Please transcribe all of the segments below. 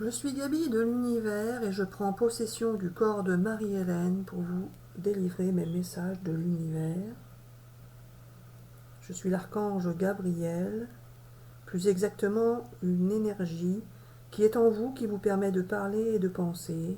Je suis Gaby de l'univers et je prends possession du corps de Marie-Hélène pour vous délivrer mes messages de l'univers. Je suis l'archange Gabriel, plus exactement une énergie qui est en vous, qui vous permet de parler et de penser,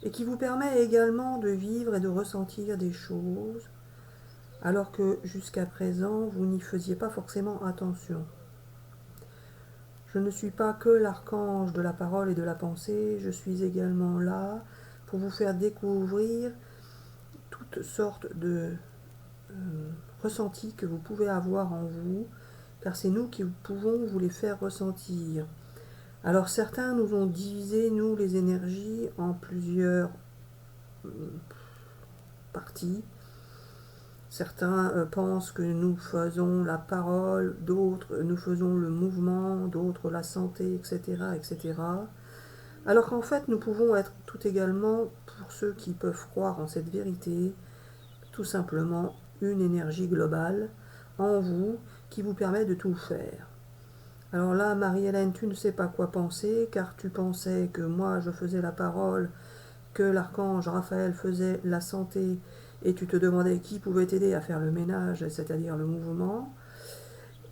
et qui vous permet également de vivre et de ressentir des choses, alors que jusqu'à présent vous n'y faisiez pas forcément attention. Je ne suis pas que l'archange de la parole et de la pensée, je suis également là pour vous faire découvrir toutes sortes de ressentis que vous pouvez avoir en vous, car c'est nous qui pouvons vous les faire ressentir. Alors certains nous ont divisé, nous les énergies, en plusieurs parties. Certains pensent que nous faisons la parole, d'autres nous faisons le mouvement, d'autres la santé, etc., etc. Alors qu'en fait, nous pouvons être tout également, pour ceux qui peuvent croire en cette vérité, tout simplement une énergie globale en vous qui vous permet de tout faire. Alors là, Marie-Hélène, tu ne sais pas quoi penser, car tu pensais que moi je faisais la parole, que l'archange Raphaël faisait la santé, et tu te demandais qui pouvait t'aider à faire le ménage, c'est-à-dire le mouvement.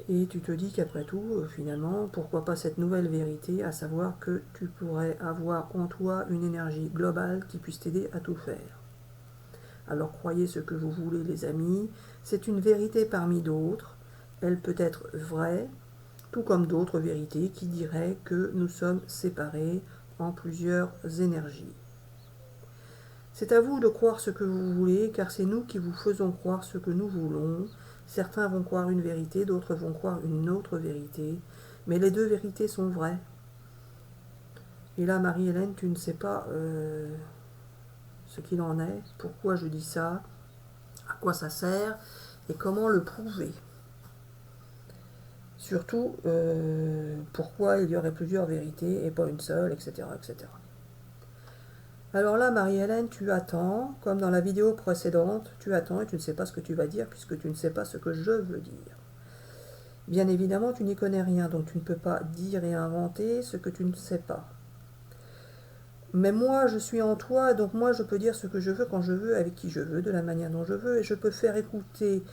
Et tu te dis qu'après tout, finalement, pourquoi pas cette nouvelle vérité, à savoir que tu pourrais avoir en toi une énergie globale qui puisse t'aider à tout faire. Alors croyez ce que vous voulez les amis, c'est une vérité parmi d'autres, elle peut être vraie, tout comme d'autres vérités qui diraient que nous sommes séparés en plusieurs énergies. C'est à vous de croire ce que vous voulez, car c'est nous qui vous faisons croire ce que nous voulons. Certains vont croire une vérité, d'autres vont croire une autre vérité, mais les deux vérités sont vraies. Et là, Marie-Hélène, tu ne sais pas ce qu'il en est, pourquoi je dis ça, à quoi ça sert, et comment le prouver. Surtout, pourquoi il y aurait plusieurs vérités et pas une seule, etc., etc. Alors là, Marie-Hélène, tu attends, comme dans la vidéo précédente, tu attends et tu ne sais pas ce que tu vas dire puisque tu ne sais pas ce que je veux dire. Bien évidemment, tu n'y connais rien, donc tu ne peux pas dire et inventer ce que tu ne sais pas. Mais moi, je suis en toi, donc moi, je peux dire ce que je veux, quand je veux, avec qui je veux, de la manière dont je veux, et je peux faire écouter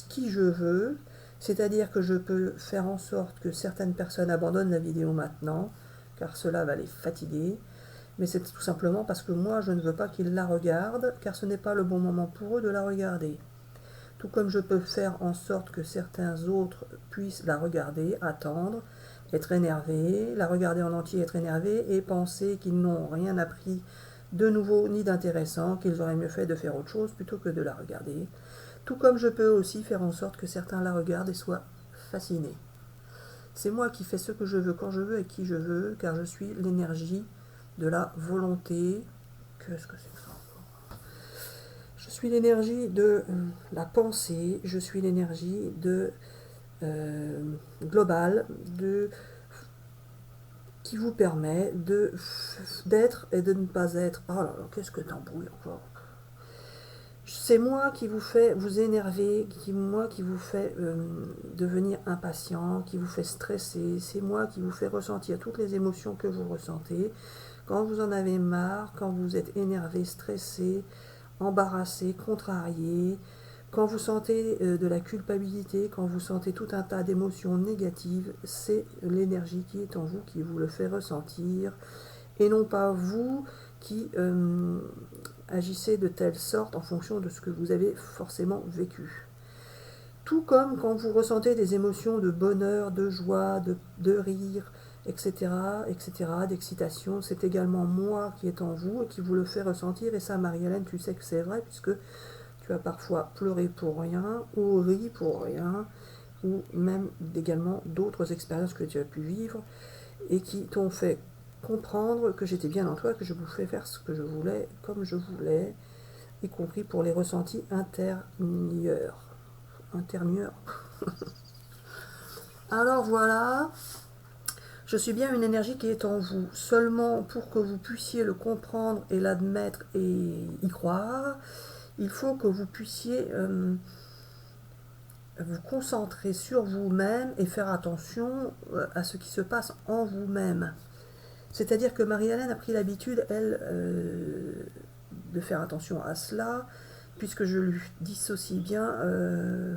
qui je veux, c'est-à-dire que je peux faire en sorte que certaines personnes abandonnent la vidéo maintenant, car cela va les fatiguer, mais c'est tout simplement parce que moi je ne veux pas qu'ils la regardent, car ce n'est pas le bon moment pour eux de la regarder. Tout comme je peux faire en sorte que certains autres puissent la regarder, attendre, être énervés, la regarder en entier, être énervés, et penser qu'ils n'ont rien appris de nouveau ni d'intéressant, qu'ils auraient mieux fait de faire autre chose plutôt que de la regarder. Tout comme je peux aussi faire en sorte que certains la regardent et soient fascinés. C'est moi qui fais ce que je veux, quand je veux et qui je veux, car je suis l'énergie de la volonté. Qu'est-ce que c'est que ça encore ? Je suis l'énergie de la pensée, je suis l'énergie de globale, qui vous permet d'être et de ne pas être. Oh là là, qu'est-ce que t'embrouilles encore ? C'est moi qui vous fais vous énerver, moi qui vous fais devenir impatient, qui vous fait stresser, c'est moi qui vous fais ressentir toutes les émotions que vous ressentez. Quand vous en avez marre, quand vous êtes énervé, stressé, embarrassé, contrarié, quand vous sentez de la culpabilité, quand vous sentez tout un tas d'émotions négatives, c'est l'énergie qui est en vous qui vous le fait ressentir, et non pas vous qui agissez de telle sorte en fonction de ce que vous avez forcément vécu. Tout comme quand vous ressentez des émotions de bonheur, de joie, de rire, etc., etc., d'excitation, c'est également moi qui est en vous et qui vous le fait ressentir. Et ça, Marie-Hélène, tu sais que c'est vrai, puisque tu as parfois pleuré pour rien, ou ri pour rien, ou même également d'autres expériences que tu as pu vivre, et qui t'ont fait comprendre que j'étais bien en toi, que je pouvais faire ce que je voulais, comme je voulais, y compris pour les ressentis intérieurs. Alors voilà, je suis bien une énergie qui est en vous. Seulement pour que vous puissiez le comprendre et l'admettre et y croire, il faut que vous puissiez vous concentrer sur vous-même et faire attention à ce qui se passe en vous-même. C'est-à-dire que Marie-Hélène a pris l'habitude, elle, de faire attention à cela, puisque je lui dissocie bien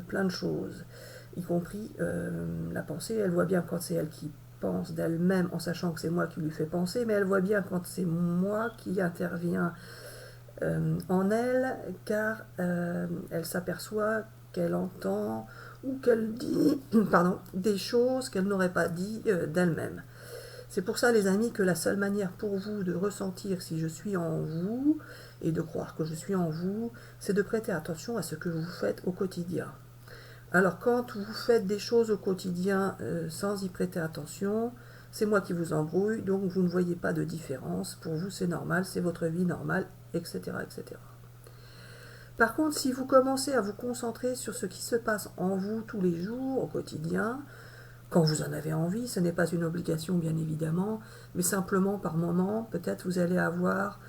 plein de choses, y compris la pensée. Elle voit bien quand c'est elle qui pense d'elle-même, en sachant que c'est moi qui lui fais penser, mais elle voit bien quand c'est moi qui interviens en elle, car elle s'aperçoit qu'elle entend ou qu'elle dit pardon, des choses qu'elle n'aurait pas dit d'elle-même. C'est pour ça, les amis, que la seule manière pour vous de ressentir si je suis en vous et de croire que je suis en vous, c'est de prêter attention à ce que vous faites au quotidien. Alors, quand vous faites des choses au quotidien sans y prêter attention, c'est moi qui vous embrouille, donc vous ne voyez pas de différence. Pour vous, c'est normal, c'est votre vie normale, etc., etc. Par contre, si vous commencez à vous concentrer sur ce qui se passe en vous tous les jours, au quotidien, quand vous en avez envie, ce n'est pas une obligation bien évidemment, mais simplement par moment, peut-être vous allez avoir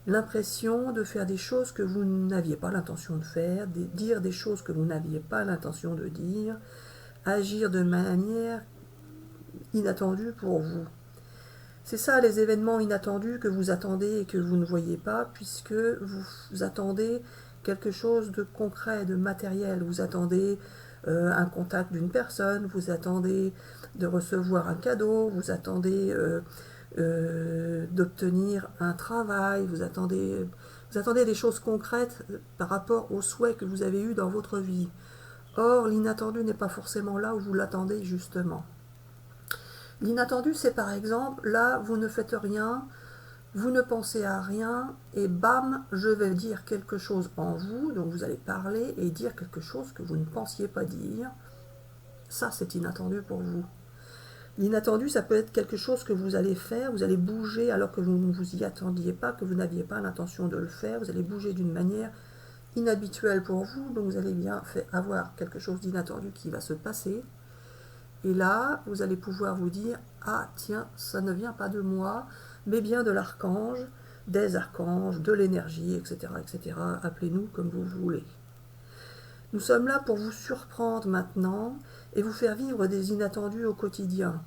l'impression de faire des choses que vous n'aviez pas l'intention de faire, de dire des choses que vous n'aviez pas l'intention de dire, agir de manière inattendue pour vous. C'est ça les événements inattendus que vous attendez et que vous ne voyez pas, puisque vous attendez quelque chose de concret, de matériel. Vous attendez un contact d'une personne, vous attendez de recevoir un cadeau, vous attendez d'obtenir un travail, vous attendez des choses concrètes par rapport aux souhaits que vous avez eus dans votre vie. Or, l'inattendu n'est pas forcément là où vous l'attendez justement. L'inattendu, c'est par exemple, là, vous ne faites rien, vous ne pensez à rien, et bam, je vais dire quelque chose en vous, donc vous allez parler et dire quelque chose que vous ne pensiez pas dire. Ça, c'est inattendu pour vous. L'inattendu, ça peut être quelque chose que vous allez faire, vous allez bouger alors que vous ne vous y attendiez pas, que vous n'aviez pas l'intention de le faire, vous allez bouger d'une manière inhabituelle pour vous, donc vous allez bien avoir quelque chose d'inattendu qui va se passer. Et là, vous allez pouvoir vous dire, ah tiens, ça ne vient pas de moi, mais bien de l'archange, des archanges, de l'énergie, etc., etc. Appelez-nous comme vous voulez. Nous sommes là pour vous surprendre maintenant et vous faire vivre des inattendus au quotidien,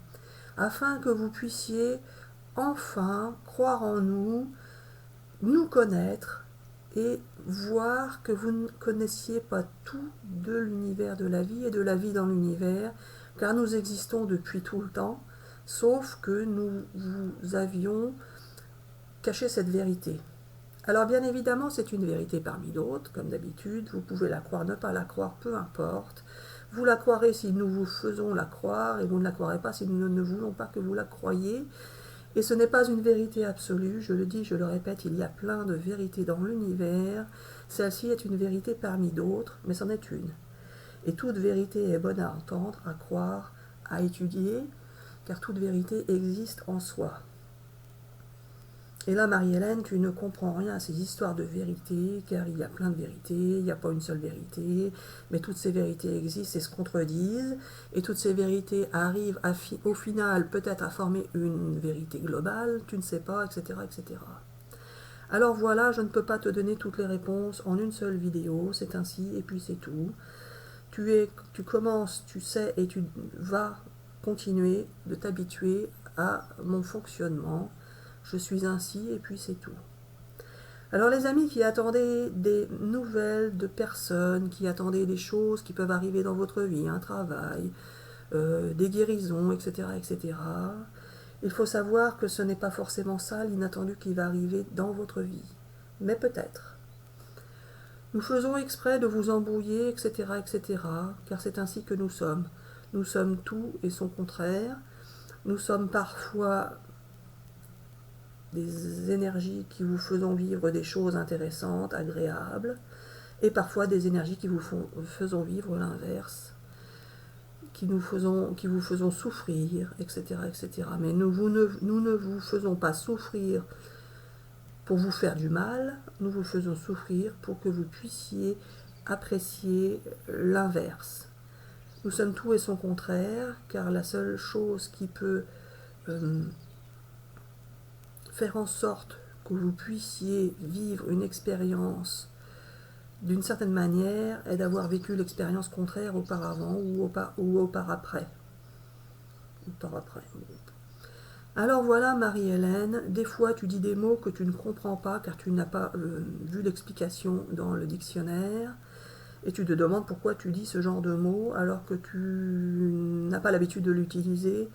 afin que vous puissiez enfin croire en nous, nous connaître et voir que vous ne connaissiez pas tout de l'univers de la vie et de la vie dans l'univers, car nous existons depuis tout le temps, sauf que nous vous avions caché cette vérité. Alors bien évidemment, c'est une vérité parmi d'autres, comme d'habitude, vous pouvez la croire, ne pas la croire, peu importe. Vous la croirez si nous vous faisons la croire, et vous ne la croirez pas si nous ne voulons pas que vous la croyiez. Et ce n'est pas une vérité absolue, je le dis, je le répète, il y a plein de vérités dans l'univers. Celle-ci est une vérité parmi d'autres, mais c'en est une. Et toute vérité est bonne à entendre, à croire, à étudier, car toute vérité existe en soi. Et là, Marie-Hélène, tu ne comprends rien à ces histoires de vérité, car il y a plein de vérités, il n'y a pas une seule vérité, mais toutes ces vérités existent et se contredisent, et toutes ces vérités arrivent au final peut-être à former une vérité globale, tu ne sais pas, etc., etc. Alors voilà, je ne peux pas te donner toutes les réponses en une seule vidéo, c'est ainsi, et puis c'est tout. Tu commences, tu sais, et tu vas continuer de t'habituer à mon fonctionnement. Je suis ainsi, et puis c'est tout. Alors les amis qui attendaient des nouvelles de personnes, qui attendaient des choses qui peuvent arriver dans votre vie, un travail, des guérisons, etc., etc., il faut savoir que ce n'est pas forcément ça l'inattendu qui va arriver dans votre vie. Mais peut-être. Nous faisons exprès de vous embrouiller, etc., etc., car c'est ainsi que nous sommes. Nous sommes tout et son contraire. Nous sommes parfois des énergies qui vous font vivre des choses intéressantes, agréables, et parfois des énergies qui vous faisons vivre l'inverse, qui vous faisons souffrir, etc., etc. Mais nous ne vous faisons pas souffrir pour vous faire du mal, nous vous faisons souffrir pour que vous puissiez apprécier l'inverse. Nous sommes tout et son contraire, car la seule chose qui peut faire en sorte que vous puissiez vivre une expérience d'une certaine manière, est d'avoir vécu l'expérience contraire auparavant ou au par après. Alors voilà, Marie-Hélène, des fois tu dis des mots que tu ne comprends pas car tu n'as pas vu l'explication dans le dictionnaire et tu te demandes pourquoi tu dis ce genre de mots alors que tu n'as pas l'habitude de l'utiliser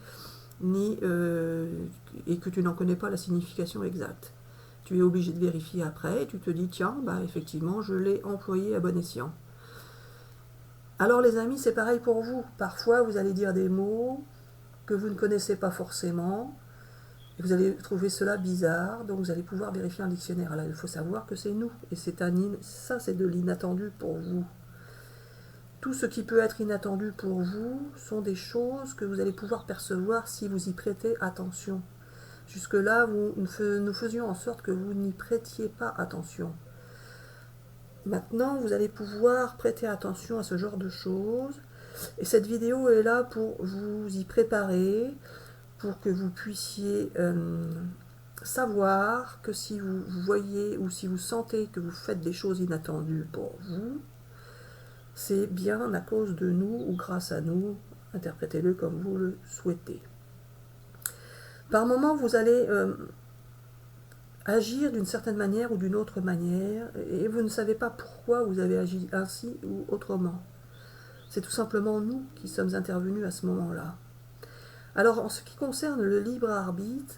et que tu n'en connais pas la signification exacte. Tu es obligé de vérifier après et tu te dis tiens, bah effectivement je l'ai employé à bon escient. Alors les amis, c'est pareil pour vous. Parfois vous allez dire des mots que vous ne connaissez pas forcément. Et vous allez trouver cela bizarre, donc vous allez pouvoir vérifier un dictionnaire. Alors il faut savoir que c'est nous, et ça c'est de l'inattendu pour vous. Tout ce qui peut être inattendu pour vous sont des choses que vous allez pouvoir percevoir si vous y prêtez attention. Jusque-là, nous faisions en sorte que vous n'y prêtiez pas attention. Maintenant, vous allez pouvoir prêter attention à ce genre de choses, et cette vidéo est là pour vous y préparer, pour que vous puissiez savoir que si vous voyez ou si vous sentez que vous faites des choses inattendues pour vous, c'est bien à cause de nous ou grâce à nous, interprétez-le comme vous le souhaitez. Par moments, vous allez agir d'une certaine manière ou d'une autre manière, et vous ne savez pas pourquoi vous avez agi ainsi ou autrement. C'est tout simplement nous qui sommes intervenus à ce moment-là. Alors, en ce qui concerne le libre arbitre,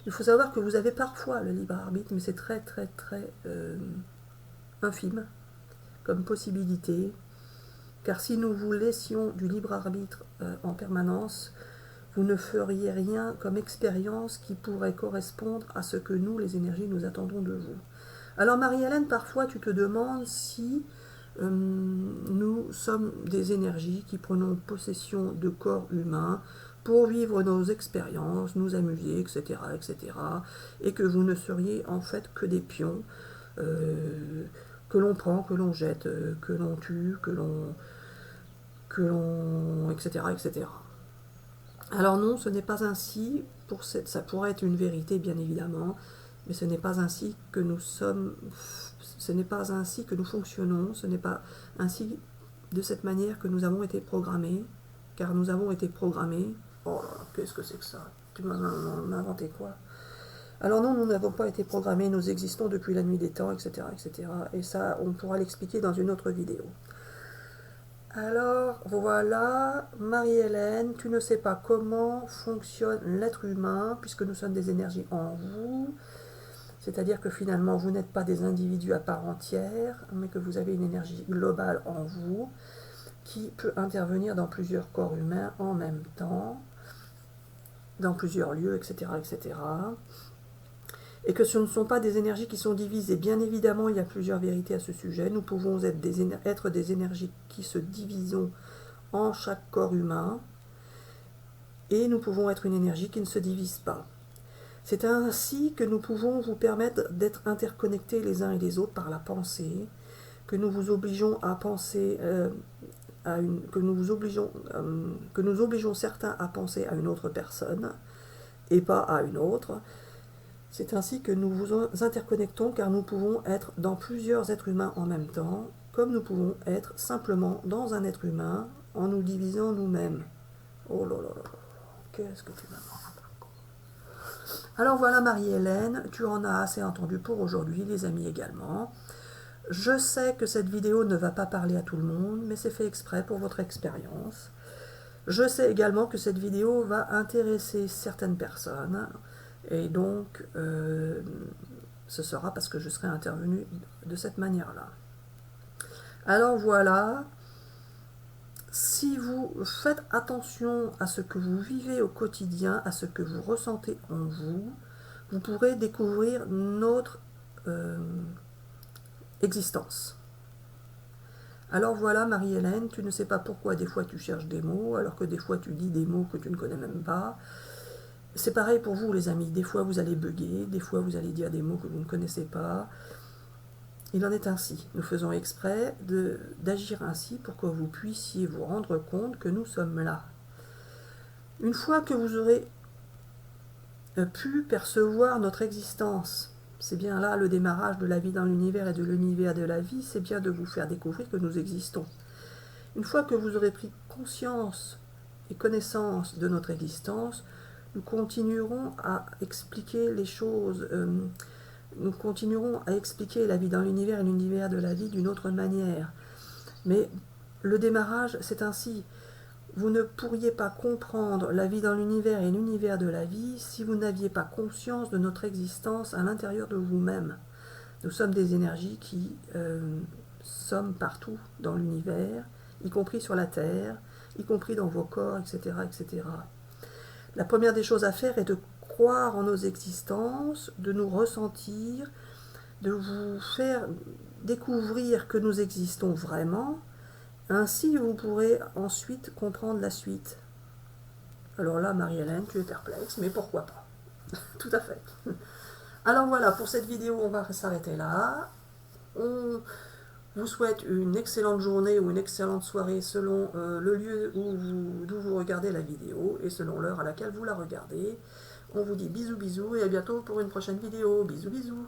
il faut savoir que vous avez parfois le libre arbitre, mais c'est très infime comme possibilité, car si nous vous laissions du libre arbitre en permanence, vous ne feriez rien comme expérience qui pourrait correspondre à ce que nous, les énergies, nous attendons de vous. Alors Marie-Hélène, parfois tu te demandes si nous sommes des énergies qui prenons possession de corps humains pour vivre nos expériences, nous amuser, etc., et que vous ne seriez en fait que des pions que l'on prend, que l'on jette, que l'on tue, etc. Alors non, ce n'est pas ainsi, ça pourrait être une vérité bien évidemment, mais ce n'est pas ainsi que nous sommes, ce n'est pas ainsi que nous fonctionnons, ce n'est pas ainsi de cette manière que nous avons été programmés, car nous avons été programmés. Oh là là, qu'est-ce que c'est que ça? Tu m'as inventé quoi? Alors non, nous n'avons pas été programmés, nous existons depuis la nuit des temps, etc. Et ça, on pourra l'expliquer dans une autre vidéo. Alors voilà, Marie-Hélène, tu ne sais pas comment fonctionne l'être humain, puisque nous sommes des énergies en vous, c'est-à-dire que finalement vous n'êtes pas des individus à part entière, mais que vous avez une énergie globale en vous, qui peut intervenir dans plusieurs corps humains en même temps, dans plusieurs lieux, etc. Et que ce ne sont pas des énergies qui sont divisées. Bien évidemment, il y a plusieurs vérités à ce sujet. Nous pouvons être des énergies qui se divisent en chaque corps humain, et nous pouvons être une énergie qui ne se divise pas. C'est ainsi que nous pouvons vous permettre d'être interconnectés les uns et les autres par la pensée, que nous vous obligeons à penser que nous obligeons certains à penser à une autre personne et pas à une autre. C'est ainsi que nous vous interconnectons, car nous pouvons être dans plusieurs êtres humains en même temps, comme nous pouvons être simplement dans un être humain en nous divisant nous-mêmes. Oh là là là, qu'est-ce que tu m'as demandé? Alors voilà Marie-Hélène, tu en as assez entendu pour aujourd'hui, les amis également. Je sais que cette vidéo ne va pas parler à tout le monde, mais c'est fait exprès pour votre expérience. Je sais également que cette vidéo va intéresser certaines personnes, et donc ce sera parce que je serai intervenu de cette manière-là. Alors voilà, si vous faites attention à ce que vous vivez au quotidien, à ce que vous ressentez en vous, vous pourrez découvrir notre existence. Alors voilà Marie-Hélène, tu ne sais pas pourquoi des fois tu cherches des mots, alors que des fois tu dis des mots que tu ne connais même pas. C'est pareil pour vous les amis, des fois vous allez bugger, des fois vous allez dire des mots que vous ne connaissez pas. Il en est ainsi, nous faisons exprès d'agir ainsi pour que vous puissiez vous rendre compte que nous sommes là. Une fois que vous aurez pu percevoir notre existence, C'est bien là le démarrage de la vie dans l'univers et de l'univers de la vie, c'est bien de vous faire découvrir que nous existons. Une fois que vous aurez pris conscience et connaissance de notre existence, nous continuerons à expliquer les choses, nous continuerons à expliquer la vie dans l'univers et l'univers de la vie d'une autre manière. Mais le démarrage, c'est ainsi. Vous ne pourriez pas comprendre la vie dans l'univers et l'univers de la vie si vous n'aviez pas conscience de notre existence à l'intérieur de vous-même. Nous sommes des énergies qui sommes partout dans l'univers, y compris sur la Terre, y compris dans vos corps, etc., etc. La première des choses à faire est de croire en nos existences, de nous ressentir, de vous faire découvrir que nous existons vraiment. Ainsi, vous pourrez ensuite comprendre la suite. Alors là, Marie-Hélène, tu es perplexe, mais pourquoi pas? Tout à fait. Alors voilà, pour cette vidéo, on va s'arrêter là. On vous souhaite une excellente journée ou une excellente soirée selon le lieu d'où vous regardez la vidéo et selon l'heure à laquelle vous la regardez. On vous dit bisous bisous et à bientôt pour une prochaine vidéo. Bisous bisous.